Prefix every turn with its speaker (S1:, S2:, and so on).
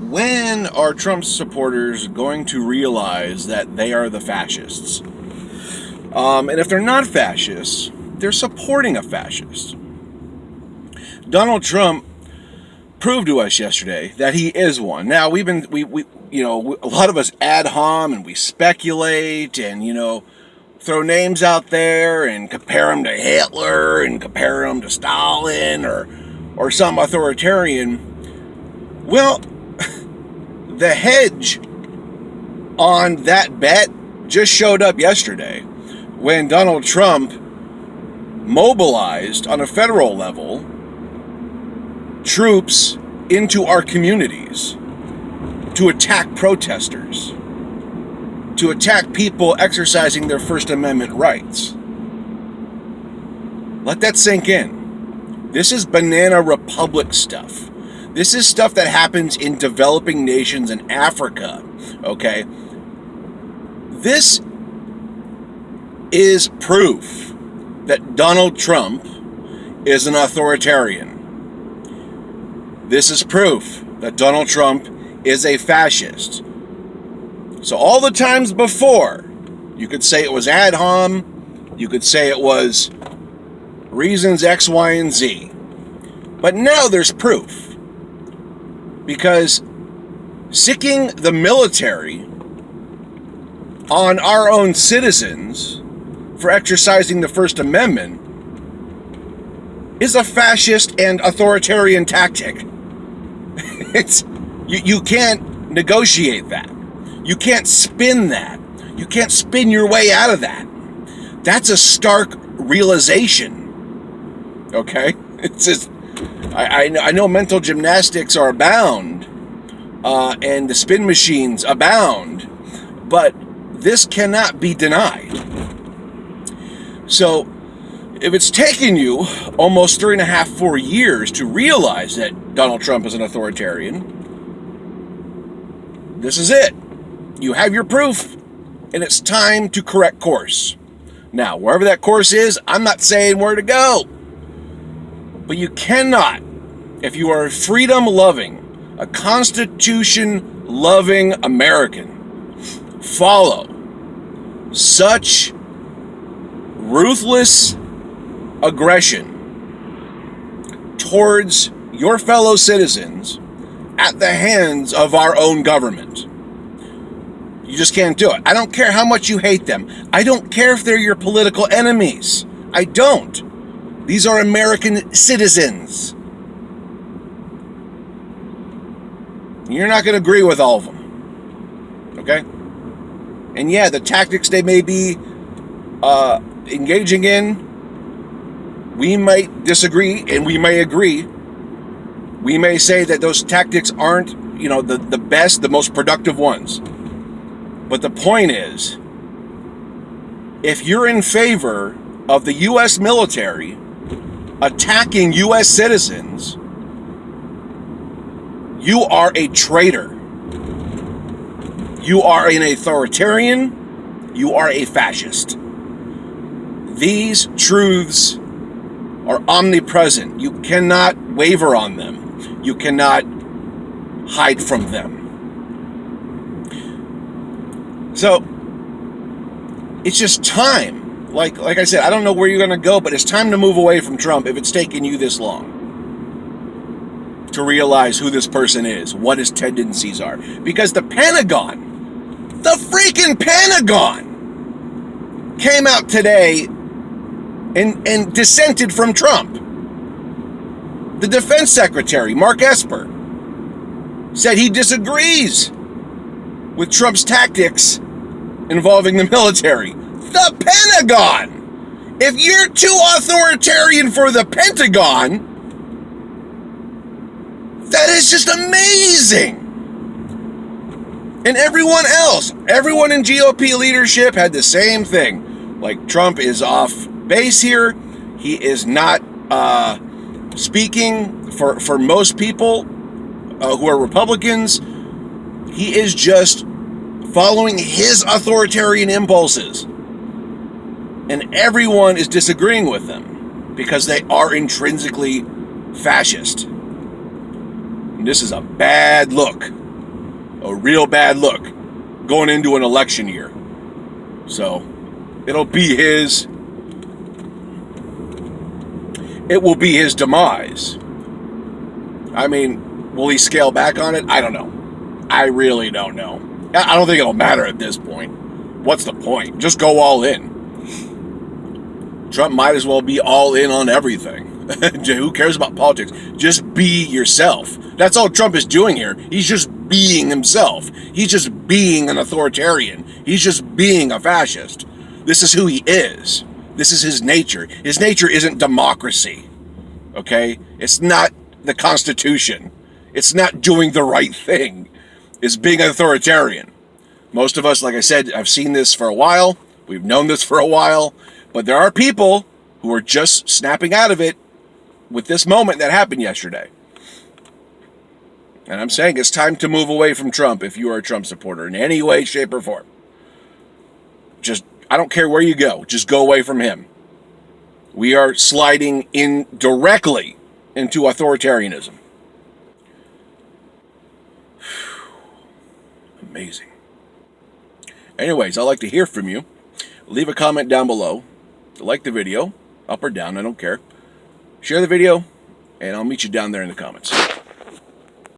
S1: when are Trump supporters going to realize that they are the fascists? And if they're not fascists, they're supporting a fascist. Donald Trump proved to us yesterday that he is one. Now, we a lot of us ad hom and we speculate and, throw names out there and compare them to Hitler and compare them to Stalin or some authoritarian. Well, the hedge on that bet just showed up yesterday when Donald Trump mobilized on a federal level troops into our communities to attack protesters, to attack people exercising their First Amendment rights. Let that sink in. This is banana republic stuff. This is stuff that happens in developing nations in Africa, okay? This is proof that Donald Trump is an authoritarian. This is proof that Donald Trump is a fascist. So all the times before, you could say it was ad hom, you could say it was reasons X, Y, and Z. But now there's proof. Because sicking the military on our own citizens for exercising the First Amendment is a fascist and authoritarian tactic. You can't negotiate that. You can't spin that. You can't spin your way out of that. That's a stark realization. Okay? It's just, I know mental gymnastics are abound, and the spin machines abound, but this cannot be denied. So, if it's taken you almost 3.5, 4 years to realize that Donald Trump is an authoritarian, this is it. You have your proof, and it's time to correct course. Now, wherever that course is, I'm not saying where to go. But you cannot, if you are a freedom-loving, a Constitution-loving American, follow such ruthless aggression towards your fellow citizens at the hands of our own government. You just can't do it. I don't care how much you hate them. I don't care if they're your political enemies. I don't. These are American citizens. You're not going to agree with all of them. Okay? And yeah, the tactics they may be engaging in, we might disagree and we may agree. We may say that those tactics aren't, the best, the most productive ones. But the point is, if you're in favor of the U.S. military attacking U.S. citizens, you are a traitor. You are an authoritarian. You are a fascist. These truths are omnipresent. You cannot waver on them. You cannot hide from them. So, it's just time. Like I said, I don't know where you're going to go, but it's time to move away from Trump if it's taken you this long to realize who this person is, what his tendencies are. Because the Pentagon, the freaking Pentagon, came out today and dissented from Trump. The Defense Secretary, Mark Esper, said he disagrees with Trump's tactics involving the military. The Pentagon! If you're too authoritarian for the Pentagon, that is just amazing! And everyone else, everyone in GOP leadership had the same thing. Like, Trump is off base here. He is not speaking for most people who are Republicans. He is just following his authoritarian impulses. And everyone is disagreeing with them because they are intrinsically fascist. And this is a bad look a real bad look going into an election year. So it will be his demise. I mean, will he scale back on it? I don't know. I really don't know. I don't think it'll matter at this point. What's the point? Just go all in. Trump might as well be all in on everything. Who cares about politics? Just be yourself. That's all Trump is doing here. He's just being himself. He's just being an authoritarian. He's just being a fascist. This is who he is. This is his nature. His nature isn't democracy. Okay? It's not the Constitution. It's not doing the right thing. It's being an authoritarian. Most of us, like I said, have seen this for a while. We've known this for a while. But there are people who are just snapping out of it with this moment that happened yesterday. And I'm saying it's time to move away from Trump if you are a Trump supporter in any way, shape, or form. Just, I don't care where you go. Just go away from him. We are sliding in directly into authoritarianism. Amazing. Anyways, I'd like to hear from you. Leave a comment down below. Like the video, up or down, I don't care. Share the video, and I'll meet you down there in the comments.